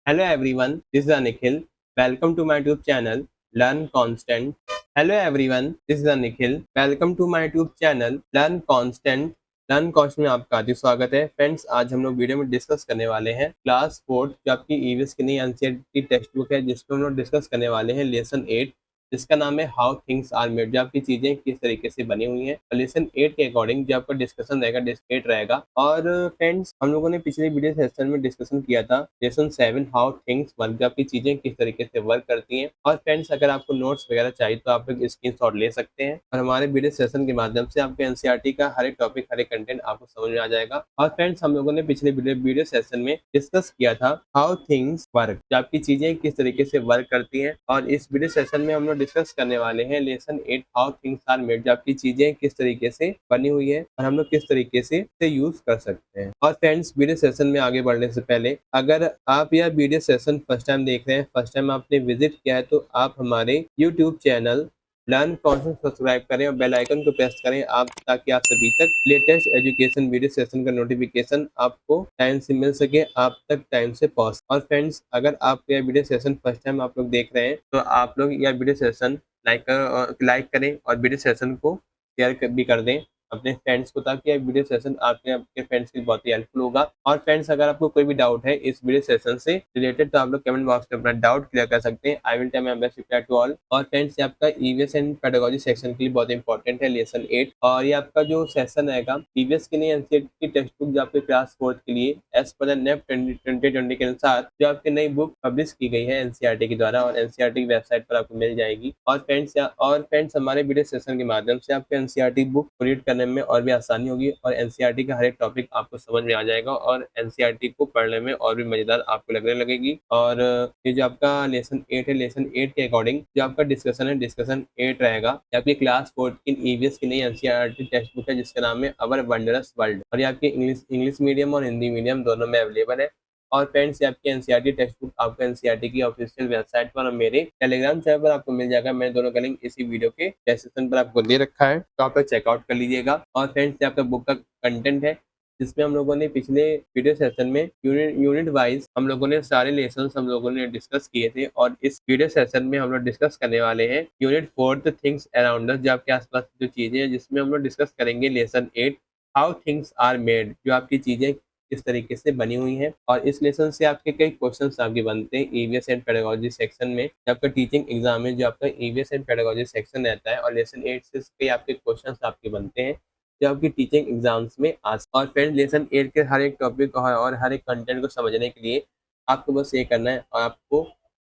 Hello everyone, this is Anikhil. Welcome to my YouTube channel Learn Constant. Hello everyone, this is Anikhil. Welcome to my YouTube channel Learn Constant. Learn cost में आपका हार्दिक स्वागत है friends. आज हम लोग video में discuss करने वाले हैं क्लास 4 जो आपकी ईवीएस की नई एनसीईआरटी टेक्स्ट बुक है, जिसमें हम लोग डिस्कस करने वाले हैं लेसन 8 जिसका नाम है हाउ थिंग्स आर मेड, जो आपकी चीजें किस तरीके से बनी हुई हैं। और लेसन 8 के अकॉर्डिंग जो आपका डिस्कशन रहेगा डिस्कट रहेगा। और फ्रेंड्स, हम लोगों ने पिछले वीडियो सेशन में डिस्कशन किया था लेसन 7 हाउ थिंग्स वर्क, जो आपकी चीजें किस तरीके से वर्क करती हैं। और फ्रेंड्स, अगर आपको नोट्स वगैरह चाहिए तो आप लोग स्क्रीनशॉट ले सकते हैं और हमारे वीडियो सेशन के माध्यम से आपको एनसीईआरटी का हर एक टॉपिक हर एक कंटेंट आपको समझ में आ जाएगा। और फ्रेंड्स, हम लोगों ने पिछले वीडियो सेशन में डिस्कस किया था हाउ थिंग्स वर्क, जो आपकी चीजें किस तरीके से वर्क करती हैं। और इस वीडियो सेशन में हम लोग डिस्कस करने वाले हैं lesson 8 how things are made, जो आपकी चीजें किस तरीके से बनी हुई है और हम लोग किस तरीके से यूज कर सकते हैं। और फ्रेंड्स, वीडियो सेशन में आगे बढ़ने से पहले अगर आप यह वीडियो सेशन फर्स्ट टाइम देख रहे हैं, फर्स्ट टाइम आपने विजिट किया है, तो आप हमारे YouTube channel learn concept subscribe करें और बेल आइकन को प्रेस करें आप, ताकि आप सभी तक लेटेस्ट एजुकेशन वीडियो सेशन का नोटिफिकेशन आपको टाइम से मिल सके, आप तक टाइम से पहुंच। और फ्रेंड्स, अगर आप यह वीडियो सेशन फर्स्ट टाइम आप लोग देख रहे हैं तो आप लोग यह वीडियो सेशन लाइक करें और वीडियो सेशन को शेयर भी कर दें अपने फ्रेंड्स को, ताकि यह वीडियो सेशन आपके फ्रेंड्स के लिए बहुत ही हेल्पफुल होगा। और फ्रेंड्स, अगर आपको कोई भी डाउट है इस वीडियो सेशन से रिलेटेड तो आप लोग कमेंट बॉक्स में अपना डाउट क्लियर कर सकते हैं। I will try my best reply to all. और फ्रेंड्स, ये आपका ईवीएस एंड पेडागोजी सेक्शन के लिए बहुत इंपॉर्टेंट है लेसन 8। और ये आपका जो सेशन रहेगा ईवीएस की नई एनसीईआरटी की टेक्स्ट बुक जो आपके क्लास 4 के लिए एज पर द नेप 2020 के अनुसार जो आपकी नई बुक पब्लिश की गई है एनसीईआरटी के द्वारा और एनसीईआरटी की वेबसाइट पर आपको मिल जाएगी। और फ्रेंड्स, हमारे वीडियो सेशन के माध्यम से आपको एनसीईआरटी बुक रीड करने में और भी आसानी होगी और एनसीईआरटी का हर एक टॉपिक आपको समझ में आ जाएगा और एनसीईआरटी को पढ़ने में और भी मजेदार आपको लगने लगेगी। और ये जो आपका लेसन 8 है, लेसन 8 के अकॉर्डिंग जो आपका डिस्कशन है डिस्कशन 8 रहेगा। ये आपकी क्लास 14 ईवीएस की नई एनसीईआरटी टेक्स्ट बुक है जिसका नाम है अवर वंडरस वर्ल्ड, और ये आपके इंग्लिश मीडियम और हिंदी मीडियम दोनों में अवेलेबल है। और फ्रेंड्स, ये आपकी एनसीईआरटी टेक्स्ट बुक आपको एनसीईआरटी की ऑफिशियल वेबसाइट पर और मेरे टेलीग्राम चैनल पर आपको मिल जाएगा। मैं दोनों का लिंक इसी वीडियो के डिस्क्रिप्शन पर आपको दे रखा है, तो आप लोग चेकआउट कर लीजिएगा। और फ्रेंड्स, ये आपका बुक का कंटेंट है जिसमें हम लोगों ने पिछले वीडियो सेशन में यूनिट वाइज हम लोगों ने सारे लेसन हम लोगों ने डिस्कस किए थे। और इस वीडियो सेशन में हम लोग डिस्कस करने वाले हैं unit 4 the things around us, जो आपके आसपास जो चीजें हैं, जिसमें हम लोग डिस्कस करेंगे lesson 8 how things are made, जो आपकी चीजें किस तरीके से बनी हुई हैं। और इस लेसन से आपके कई क्वेश्चंस आपके बनते हैं ईवीएस एंड पेडागोजी सेक्शन में। जो आपका टीचिंग एग्जाम में जो आपका ईवीएस एंड पेडागोजी सेक्शन रहता है और लेसन 8 से कई आपके क्वेश्चंस आपके बनते हैं जो आपकी टीचिंग एग्जाम्स में और फ्रेंड, लेसन 8 के हर एक टॉपिक और हर एक कंटेंट को समझने के लिए आपको बस ये करना है और आपको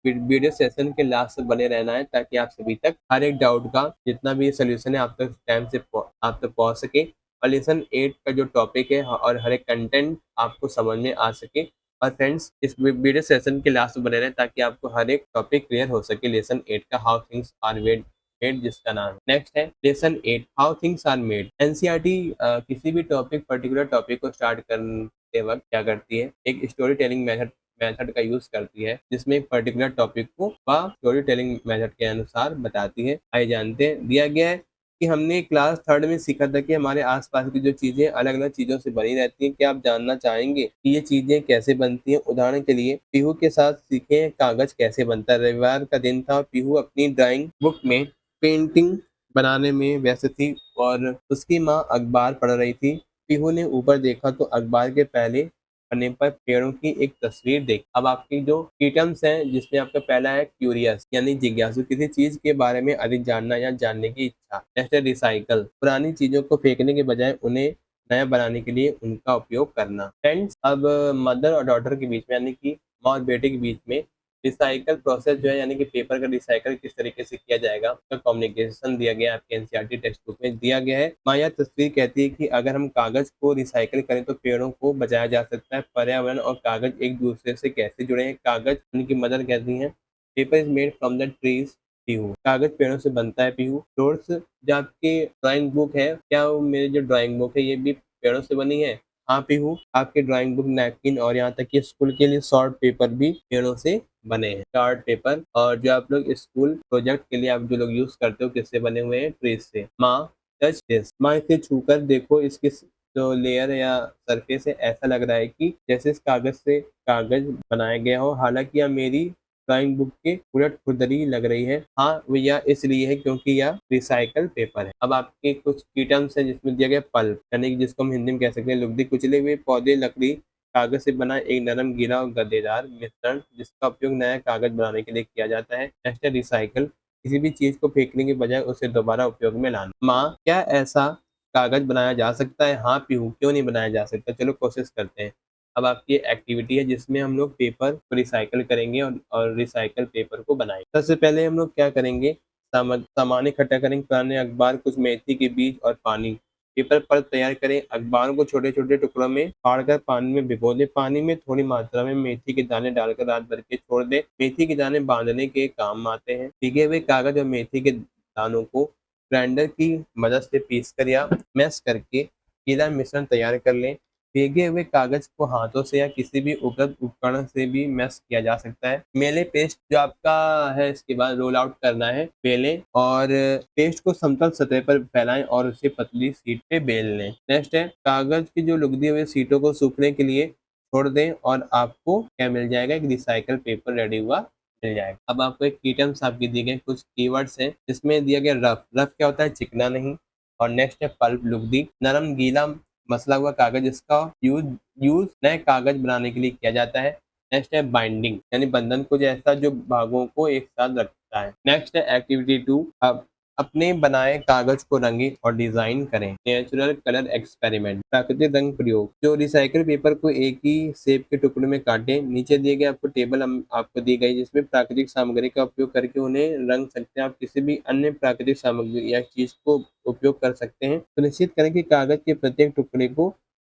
वीडियो सेशन के लास्ट तक बने रहना है, ताकि आप सभी तक हर एक डाउट का जितना भी सोल्यूशन है आप तक टाइम से आप तक पहुंच सके और लेसन 8 का जो टॉपिक है और हर एक कंटेंट आपको समझ में आ सके। और फ्रेंड्स, इस वीडियो सेशन के लास्ट में बने रहें ताकि आपको हर एक टॉपिक क्लियर हो सके लेसन 8 का हाउ थिंग्स आर मेड, जिसका नाम नेक्स्ट है lesson 8 how things are made. NCERT किसी भी टॉपिक पर्टिकुलर टॉपिक को स्टार्ट करते वक्त क्या करती है, एक स्टोरी टेलिंग मेथड का यूज करती है, जिसमें एक पर्टिकुलर टॉपिक को वह स्टोरी टेलिंग मेथड के अनुसार बताती है। आइए जानते हैं। दिया गया है कि हमने क्लास 3 में सीखा था कि हमारे आसपास की जो चीजें अलग अलग चीजों से बनी रहती हैं। क्या आप जानना चाहेंगे कि ये चीजें कैसे बनती हैं? उदाहरण के लिए पीहू के साथ सीखे कागज कैसे बनता है। रविवार का दिन था, पीहू अपनी ड्राइंग बुक में पेंटिंग बनाने में व्यस्त थी और उसकी माँ अखबार पढ़ रही थी। पीहू ने ऊपर देखा तो अखबार के पहले पन्ने पर पेड़ों की एक तस्वीर देखी। अब आपकी जो टीटम्स हैं, जिसमें आपका पहला है क्यूरियस यानी जिज्ञासु, किसी चीज के बारे में अधिक जानना या जानने की इच्छा। नेक्स्ट है रिसाइकल, पुरानी चीजों को फेंकने के बजाय उन्हें नया बनाने के लिए उनका उपयोग करना। फ्रेंड्स, अब मदर और डॉटर के बीच में यानी कि माँ और बेटे के बीच में रिसाइकल प्रोसेस जो है यानी कि पेपर का रिसाइकल किस तरीके से किया जाएगा, उसका कम्युनिकेशन दिया गया है आपके एनसीईआरटी टेक्स्ट बुक में दिया गया है। माँ, यह तस्वीर कहती है कि अगर हम कागज को रिसाइकिल करें तो पेड़ों को बचाया जा सकता है। पर्यावरण और कागज एक दूसरे से कैसे जुड़े हैं? कागज उनकी मदर कहती हैं paper is made from the trees. Pihu, कागज पेड़ों से बनता है। पीहू, सोर्स, जो आपकी ड्राइंग बुक है, क्या वो मेरी जो ड्राइंग बुक है ये भी पेड़ों से बनी है? हाँ पीहू, आपकी ड्राइंग बुक, नैपकिन और यहाँ तक कि स्कूल के लिए शॉर्ट पेपर भी पेड़ों से बने हैं। चार्ट पेपर और जो आप लोग स्कूल प्रोजेक्ट के लिए आप जो लोग यूज करते हो किससे बने हुए हैं? ट्रीज से। माँ, टच दिस, माँ इसे छूकर देखो, इसके जो लेयर या सरफेस है ऐसा लग रहा है कि जैसे इस कागज से कागज बनाया गया हो, हालांकि यह मेरी ड्राइंग बुक के उलट खुदरी लग रही है। हाँ भैया, इसलिए है क्योंकि यह रिसाइकल पेपर है। अब आपके कुछ की टर्म्स है जिसमें दिया गया पल्प, यानी कि जिसको हम हिंदी में कह सकते हैं लुगदी। कुचले हुए पौधे, लकड़ी, कागज से बना एक नरम, गीला और गद्देदार मिश्रण जिसका उपयोग नया कागज बनाने के लिए किया जाता है। नेक्स्ट है रिसाइकल, किसी भी चीज को फेंकने के बजाय उसे दोबारा उपयोग में लाना। माँ, क्या ऐसा कागज बनाया जा सकता है? हाँ पीहू, क्यों नहीं बनाया जा सकता, चलो कोशिश करते हैं। अब आपकी एक्टिविटी है जिसमें हम लोग पेपर को रिसाइकल करेंगे और रिसाइकल पेपर को बनाएंगे। सबसे पहले हम लोग क्या करेंगे, सामान इकट्ठा करेंगे, पुराने अखबार, कुछ मेथी के बीज और पानी। पेपर पल्प तैयार करें, अखबारों को छोटे छोटे टुकड़ों में फाड़कर पानी में भिगो दें। पानी में थोड़ी मात्रा में मेथी के दाने डालकर रात भर के छोड़ दें। मेथी के दाने बांधने के काम आते हैं। भीगे हुए कागज और मेथी के दानों को ग्राइंडर की मदद से पीस कर या मैश करके गीला मिश्रण तैयार कर लें। भीगे हुए कागज को हाथों से या किसी भी उपलब्ध उपकरण से भी मैश किया जा सकता है। मेले पेस्ट जो आपका है, इसके बाद रोल आउट करना है। बेलें और पेस्ट को समतल सतह पर फैलाएं और उसे पतली शीट पे बेल लें। नेक्स्ट है कागज की जो लुगदी हुई शीटों को सूखने के लिए छोड़ दें और आपको क्या मिल जाएगा, एक रिसाइकल पेपर रेडी हुआ मिल जाएगा। अब आपको एक कीटम्स आपकी दी गई, कुछ कीवर्ड्स हैं जिसमें दिया गया रफ। रफ क्या होता है? चिकना नहीं। और नेक्स्ट है पल्प, लुगदी, नरम गीला मसला हुआ कागज, इसका यूज यूज नए कागज बनाने के लिए किया जाता है। नेक्स्ट है बाइंडिंग, यानी बंधन को जैसा जो भागों को एक साथ रखता है। नेक्स्ट है एक्टिविटी 2, अब अपने बनाए कागज को रंगें और डिजाइन करें। नेचुरल कलर एक्सपेरिमेंट, प्राकृतिक रंग प्रयोग। जो रिसाइकल पेपर को एक ही शेप के टुकड़े में काटें। नीचे दिए गए आपको टेबल आपको दी गई जिसमें प्राकृतिक सामग्री का उपयोग करके उन्हें रंग सकते हैं। आप किसी भी अन्य प्राकृतिक सामग्री या चीज को उपयोग कर सकते हैं। सुनिश्चित करें कि कागज के प्रत्येक टुकड़े को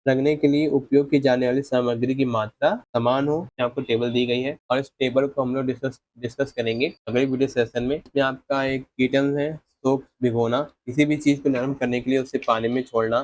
रंगने के लिए उपयोग की जाने वाली सामग्री की मात्रा समान हो। यहाँ आपको टेबल दी गई है और इस टेबल को हम लोग डिस्कस करेंगे अगले वीडियो सेशन में। इसमें आपका एक कीटन है, सोप, भिगोना, किसी भी चीज को नरम करने के लिए उसे पानी में छोड़ना।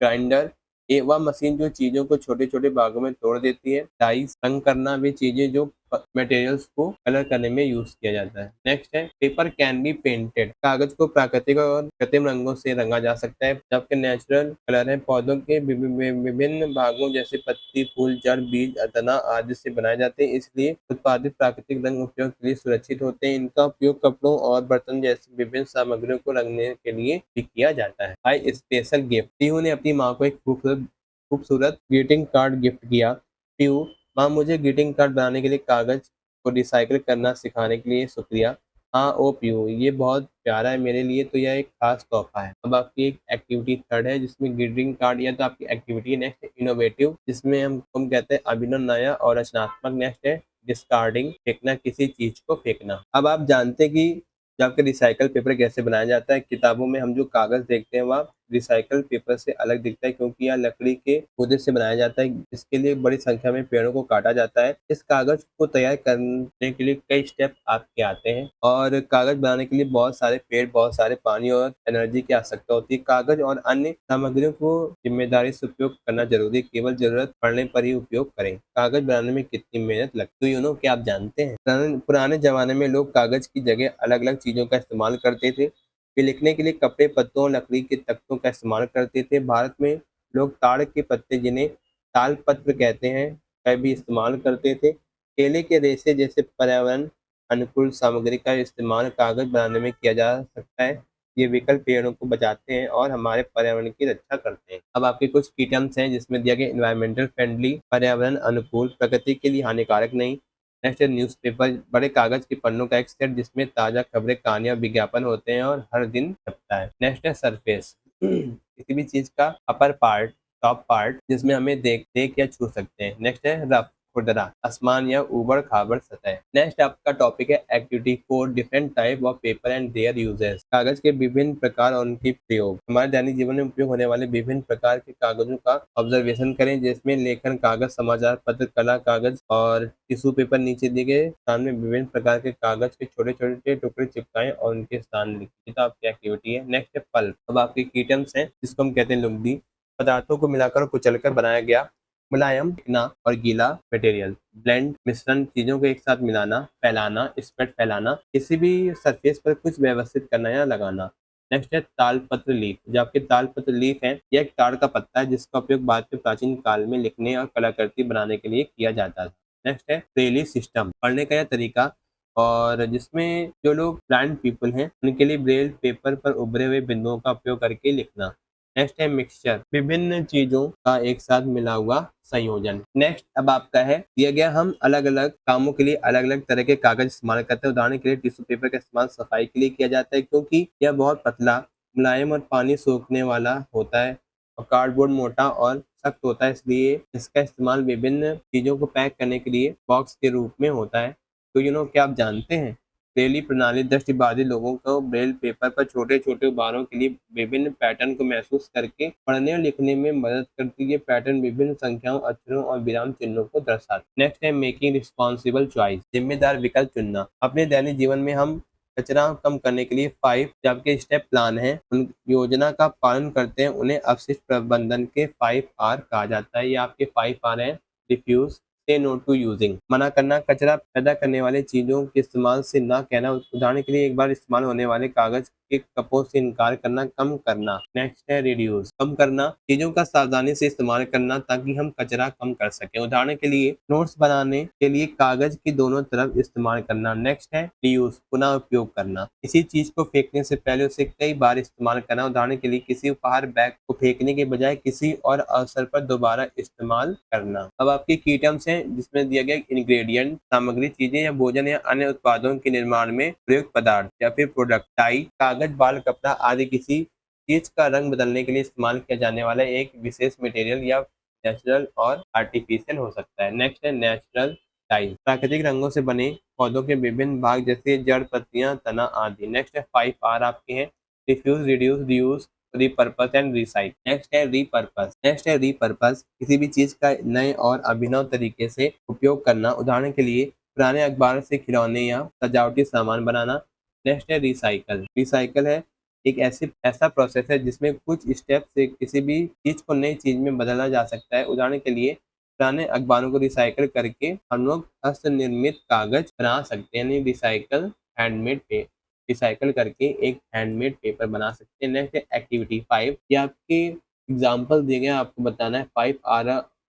ग्राइंडर, ये वह मशीन जो चीजों को छोटे छोटे भागों में तोड़ देती है। डाइस, रंग करना, वे चीजें जो मटेरियल्स को कलर करने में यूज किया जाता है। नेक्स्ट है पेपर कैन बी पेंटेड, कागज को प्राकृतिक और कृत्रिम रंगों से रंगा जा सकता है। जबकि नेचुरल कलर है पौधों के विभिन्न भागों जैसे पत्ती, फूल, जड़, बीज, तना आदि से बनाए जाते हैं, इसलिए उत्पादित प्राकृतिक रंग उपयोग के लिए सुरक्षित होते हैं। इनका उपयोग कपड़ों और बर्तन जैसी विभिन्न सामग्रियों को रंगने के लिए भी किया जाता है। भाई स्पेशल गिफ्ट, पीहू ने अपनी माँ को एक खूबसूरत खूबसूरत ग्रीटिंग कार्ड गिफ्ट किया। पीहू, माँ, मुझे ग्रीटिंग कार्ड बनाने के लिए कागज को रिसाइकिल करना सिखाने के लिए शुक्रिया। हाँ ओ पीहू, ये बहुत प्यारा है, मेरे लिए तो यह एक खास तोहफा है। अब आपकी एक एक्टिविटी थर्ड है जिसमें ग्रीटिंग कार्ड, या तो आपकी एक्टिविटी नेक्स्ट इनोवेटिव, जिसमें हम कहते हैं अभिनव, नया और रचनात्मक। नेक्स्ट है डिस्कार्डिंग, फेंकना, किसी चीज को फेंकना। अब आप जानते हैं कि जब आपके रिसाइकल पेपर कैसे बनाया जाता है। किताबों में हम जो कागज देखते हैं वह रिसाइकल पेपर से अलग दिखता है क्योंकि यह लकड़ी के पौधे से बनाया जाता है। इसके लिए बड़ी संख्या में पेड़ों को काटा जाता है। इस कागज को तैयार करने के लिए कई स्टेप आपके आते हैं और कागज बनाने के लिए बहुत सारे पेड़, बहुत सारे पानी और एनर्जी की आवश्यकता होती है। कागज और अन्य सामग्रियों को जिम्मेदारी से उपयोग करना जरूरी है, केवल जरूरत पड़ने पर ही उपयोग करें। कागज बनाने में कितनी मेहनत लगती है, क्या आप जानते हैं? पुराने जमाने में लोग कागज की जगह अलग अलग चीजों का इस्तेमाल करते थे। वे लिखने के लिए कपड़े, पत्तों और लकड़ी के तख्तों का इस्तेमाल करते थे। भारत में लोग ताड़ के पत्ते, जिन्हें ताल पत्र कहते हैं, का भी इस्तेमाल करते थे। केले के रेशे जैसे पर्यावरण अनुकूल सामग्री का इस्तेमाल कागज बनाने में किया जा सकता है। ये विकल्प पेड़ों को बचाते हैं और हमारे पर्यावरण की रक्षा करते हैं। अब आपके कुछ की टर्म्स हैं जिसमें दिया गया एनवायरमेंटल फ्रेंडली, पर्यावरण अनुकूल, प्रकृति के लिए हानिकारक नहीं। नेक्स्ट है न्यूज़पेपर, बड़े कागज के पन्नों का एक सेट जिसमें ताज़ा खबरें, कहानियां, विज्ञापन होते हैं और हर दिन छपता है। नेक्स्ट है सरफेस, किसी भी चीज का अपर पार्ट, टॉप पार्ट, जिसमें हमें देख या छू सकते हैं। नेक्स्ट है रफ, खुरदरा, आसमान या ऊबड़ खाबड़ सतह। नेक्स्ट आपका टॉपिक है activity 4, different type of paper and there uses, कागज के विभिन्न प्रकार और उनके प्रयोग। हमारे दैनिक जीवन में उपयोग होने वाले विभिन्न प्रकार के कागजों का ऑब्जर्वेशन करें, जिसमें लेखन कागज, समाचार पत्र, कला कागज और टिश्यू पेपर। नीचे दिए गए स्थान में विभिन्न प्रकार के कागज के छोटे छोटे टुकड़े चिपकाएं और उनके स्थान लिखिए। तो आपकी एक्टिविटी है। नेक्स्ट है पल्प, अब आपके कीटम्स हैं जिसको हम कहते हैं लुगदी, पदार्थों को मिलाकर और कुचलकर बनाया गया मुलायम, चिकना और गीला मटेरियल। ब्लेंड, मिश्रण, चीजों को एक साथ मिलाना। फैलाना, स्प्रेड, फैलाना, किसी भी सरफेस पर कुछ व्यवस्थित करना या लगाना। नेक्स्ट है तालपत्र लीफ। जो आपके तालपत्र लीफ है, यह एक ताड़ का पत्ता है जिसका उपयोग बाद में प्राचीन काल में लिखने और कलाकृति बनाने के लिए किया जाता था। नेक्स्ट है ब्रेली सिस्टम। पढ़ने का यह तरीका और जिसमें जो लोग ब्लाइंड पीपल हैं उनके लिए ब्रेल पेपर पर उभरे हुए बिंदुओं का उपयोग करके लिखना। नेक्स्ट है मिक्सचर। विभिन्न चीजों का एक साथ मिला हुआ संयोजन। नेक्स्ट अब आपका है दिया गया, हम अलग अलग कामों के लिए अलग अलग तरह के कागज इस्तेमाल करते हैं। उदाहरण के लिए टिश्यू पेपर का इस्तेमाल सफाई के लिए किया जाता है क्योंकि यह बहुत पतला, मुलायम और पानी सोखने वाला होता है, और कार्डबोर्ड मोटा और सख्त होता है, इसलिए इसका इस्तेमाल विभिन्न चीजों को पैक करने के लिए बॉक्स के रूप में होता है। तो क्या आप जानते हैं ब्रेली प्रणाली दृष्टिबाधित लोगों को ब्रेल पेपर पर छोटे छोटे उभारों के लिए विभिन्न पैटर्न को महसूस करके पढ़ने और लिखने में मदद करती है। ये पैटर्न विभिन्न संख्याओं, अक्षरों और विराम चिन्हों को दर्शाते। नेक्स्ट है मेकिंग रिस्पॉन्सिबल चॉइस। जिम्मेदार विकल्प चुनना। अपने दैनिक जीवन में हम कचरा कम करने के लिए 5 जो आपके स्टेप प्लान है, उन योजना का पालन करते हैं, उन्हें अपशिष्ट प्रबंधन के 5R कहा जाता है। ये आपके 5R है। रिफ्यूज, से नो टू यूजिंग, मना करना, कचरा पैदा करने वाले चीजों के इस्तेमाल से ना कहना। उदाहरण के लिए एक बार इस्तेमाल होने वाले कागज के कपों से इनकार करना, कम करना। नेक्स्ट है रिड्यूस, कम करना, चीजों का सावधानी से इस्तेमाल करना ताकि हम कचरा कम कर सकें। उदाहरण के लिए नोट्स बनाने के लिए कागज की दोनों तरफ इस्तेमाल करना। नेक्स्ट है रीयूज, पुनः उपयोग करना, किसी चीज को फेंकने से पहले उसे कई बार इस्तेमाल करना। उदाहरण के लिए किसी उपहार बैग को फेंकने के बजाय किसी और अवसर पर दोबारा इस्तेमाल करना। अब आपके की टर्म्स हैं जिसमें दिया गया इंग्रेडिएंट, सामग्री, चीजें या भोजन या अन्य उत्पादों के निर्माण में प्रयुक्त पदार्थ या फिर प्रोडक्ट। डाई, कागज, बाल, कपड़ा आदि किसी चीज का रंग बदलने के लिए इस्तेमाल किया जाने वाला एक विशेष मटेरियल या नेचुरल और आर्टिफिशियल हो सकता है। नेक्स्ट है नेचुरल डाई, प्राकृतिक रंगों से बने पौधों के विभिन्न भाग जैसे जड़, पत्तियां, तना आदि। नेक्स्ट है 5R आपके हैं refuse, reduce, reuse, repurpose and recycle. Next है रीपर्पस। नेक्स्ट है रीपर्पस, किसी भी चीज का नए और अभिनव तरीके से उपयोग करना। उदाहरण के लिए पुराने अखबार से खिलौने या सजावटी सामान बनाना। नेक्स्ट है रिसाइकल। रिसाइकल है एक ऐसा प्रोसेस है जिसमें कुछ स्टेप से किसी भी चीज को नई चीज में बदला जा सकता है। उदाहरण के लिए पुराने अखबारों को रिसाइकल करके हम लोग हस्त निर्मित कागज बना सकते हैं, यानी रिसाइकल हैंडमेड पे रिसाइकल करके एक हैंडमेड पेपर बना सकते हैं। नेक्स्ट है एक्टिविटी 5, ये आपके एग्जाम्पल दिए गए हैं, आपको बताना है 5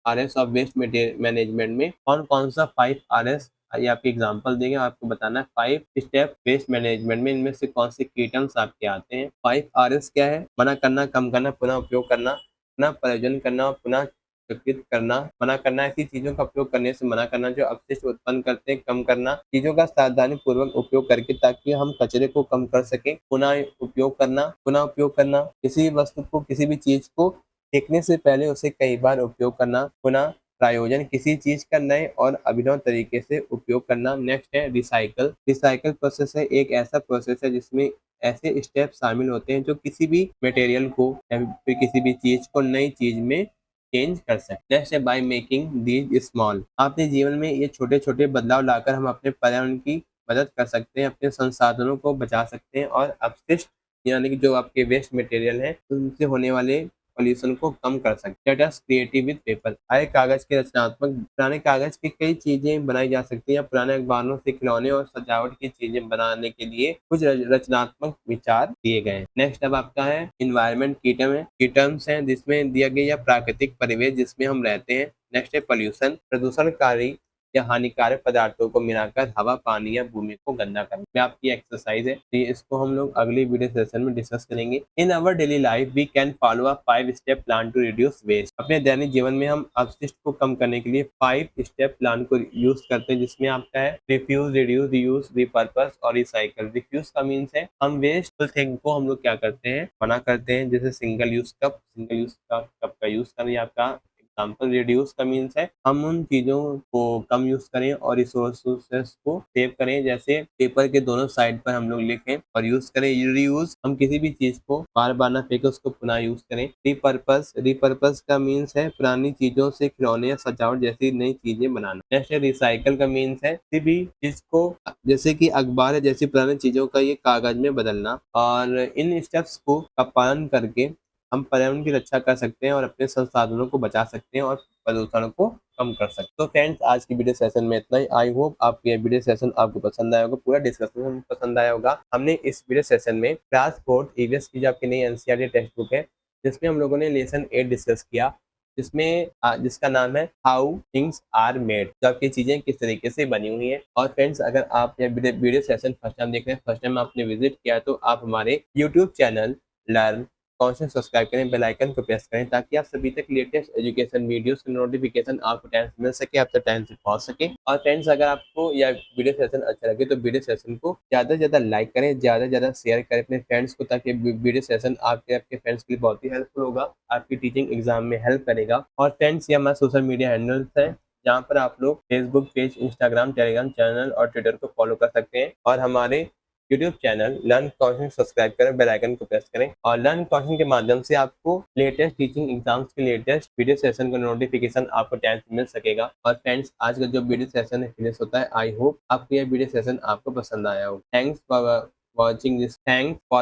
RS ऑफ वेस्ट मैनेजमेंट में कौन कौन सा 5 RS, ये आपके एग्जाम्पल देंगे, आपको बताना है 5 स्टेप वेस्ट मैनेजमेंट में इनमें से कौन से की टर्म्स आपके आते हैं। 5 RS क्या है? मना करना, कम करना, पुनः उपयोग करना, पुनः प्रयोजन करना और पुनः चक्रित करना। मना करना, ऐसी चीजों का उपयोग करने से मना करना जो अपशिष्ट उत्पन्न करते हैं। कम करना, चीजों का सावधानी पूर्वक उपयोग करके ताकि हम कचरे को कम कर सके। पुनः उपयोग करना, पुनः उपयोग करना, किसी वस्तु को, किसी भी चीज को फेंकने से पहले उसे कई बार उपयोग करना। पुनः प्रायोजन, किसी चीज का नए और अभिनव तरीके से उपयोग करना। नेक्स्ट है रिसाइकल। रिसाइकल प्रोसेस है एक ऐसा प्रोसेस है जिसमें ऐसे स्टेप शामिल होते हैं जो किसी भी मटेरियल को या फिर किसी भी चीज को नई चीज में चेंज कर सकते हैं। नेक्स्ट है बाय मेकिंग दीज स्मॉल, अपने जीवन में ये छोटे छोटे बदलाव लाकर हम अपने पर्यावरण की मदद कर सकते हैं, अपने संसाधनों को बचा सकते हैं और अपशिष्ट यानी कि जो आपके वेस्ट मटेरियल है उनसे होने वाले पॉल्यूशन को कम कर सकते हैं। Let us creative with paper, आए कागज के रचनात्मक। पुराने कागज की कई चीजें बनाई जा सकती हैं। पुराने अखबारों से खिलौने और सजावट की चीजें बनाने के लिए कुछ रचनात्मक विचार दिए गए हैं। नेक्स्ट अब आपका है इन्वायरमेंट की टर्म है, की टर्म्स हैं जिसमें दिया गया प्राकृतिक परिवेश जिसमें हम रहते हैं। नेक्स्ट है पॉल्यूशन, प्रदूषणकारी या हानिकारक पदार्थों को मिलाकर हवा, पानी या भूमि को गंदा करना। ये आपकी एक्सरसाइज है, तो इसको हम लोग अगली वीडियो सेशन में डिस्कस करेंगे। In our daily life we can follow a 5 step plan to reduce waste. अपने दैनिक जीवन में हम अपशिष्ट को कम करने के लिए 5 स्टेप प्लान को यूज करते हैं जिसमें आपका है रिफ्यूज, रिड्यूस, रीयूज, रिपर्पस और रिसाइकल। रिफ्यूज का मीन्स है हम वेस्टफुल थिंग को हम लोग क्या करते हैं, मना करते हैं, जैसे सिंगल यूज कप का यूज करना। आपका एग्जाम्पल रिड्यूस का मीन्स है हम उन चीजों को कम यूज करें और रिसोर्सेस को सेव करें, जैसे पेपर के दोनों साइड पर हम लोग लिखें और यूज करें। रीयूज, हम किसी भी चीज को बार बार ना फेंके, उसको पुनः यूज करें। रिपर्पस, रिपर्पस का मीन्स है पुरानी चीजों से खिलौने या सजावट जैसी नई चीजें बनाना। नेक्स्ट है रिसाइकल का मीन्स है किसी भी चीज को, जैसे कि अखबार है जैसी पुरानी चीजों का ये कागज में बदलना। और इन स्टेप्स को का पालन करके हम पर्यावरण की रक्षा कर सकते हैं और अपने संसाधनों को बचा सकते हैं और प्रदूषण को कम कर सकते हैं। तो फ्रेंड्स, आज की वीडियो सेशन में इतना ही। आई होप आपको यह वीडियो सेशन आपको पसंद आया होगा, पूरा डिस्कशन हमें पसंद आया होगा। हमने इस वीडियो सेशन में क्लास 4 ईवीएस की जो आपकी नई एनसीईआरटी टेक्स्ट बुक है, जिसमें हम लोगों ने लेसन 8 डिस्कस किया, जिसका नाम है हाउ थिंग्स आर मेड, जो आपकी चीजें किस तरीके से बनी हुई हैं। और फ्रेंड्स, अगर आप यह वीडियो सेशन फर्स्ट टाइम देख रहे हैं, फर्स्ट टाइम आपने विजिट किया, तो आप हमारे YouTube channel learn consent subscribe करें, बेल आइकन को प्रेस करें, ताकि आप सभी तक लेटेस्ट एजुकेशन वीडियोस की नोटिफिकेशन आपको टाइम से मिल सके, आप तक टाइम से पहुंच सके। और फ्रेंड्स, अगर आपको यह वीडियो सेशन अच्छा लगे तो वीडियो सेशन को ज़्यादा से ज़्यादा लाइक करें, ज़्यादा से ज़्यादा शेयर करें अपने फ्रेंड्स को, ताकि वीडियो सेशन आपके फ्रेंड्स के लिए बहुत ही हेल्पफुल होगा, आपकी टीचिंग एग्जाम में हेल्प करेगा। और फ्रेंड्स, ये हमारा सोशल मीडिया हैंडल्स है, जहाँ पर आप लोग Facebook page, Instagram, Telegram channel और ट्विटर को फॉलो कर सकते हैं। और हमारे YouTube channel learn consent subscribe करें, बेल आइकन को प्रेस करें। और लर्न कॉन्सेंट के माध्यम से आपको लेटेस्ट टीचिंग एग्जाम्स के लेटेस्ट वीडियो सेशन का नोटिफिकेशन आपको टाइम से मिल सकेगा। और फ्रेंड्स, आज का जो वीडियो सेशन है फिनिश होता है। आई होप आपको यह वीडियो सेशन आपको पसंद आया हो। Thanks for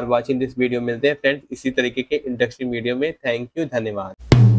watching this video. मिलते हैं फ्रेंड्स इसी तरीके के इंटरेस्टिंग वीडियो में। थैंक यू, धन्यवाद।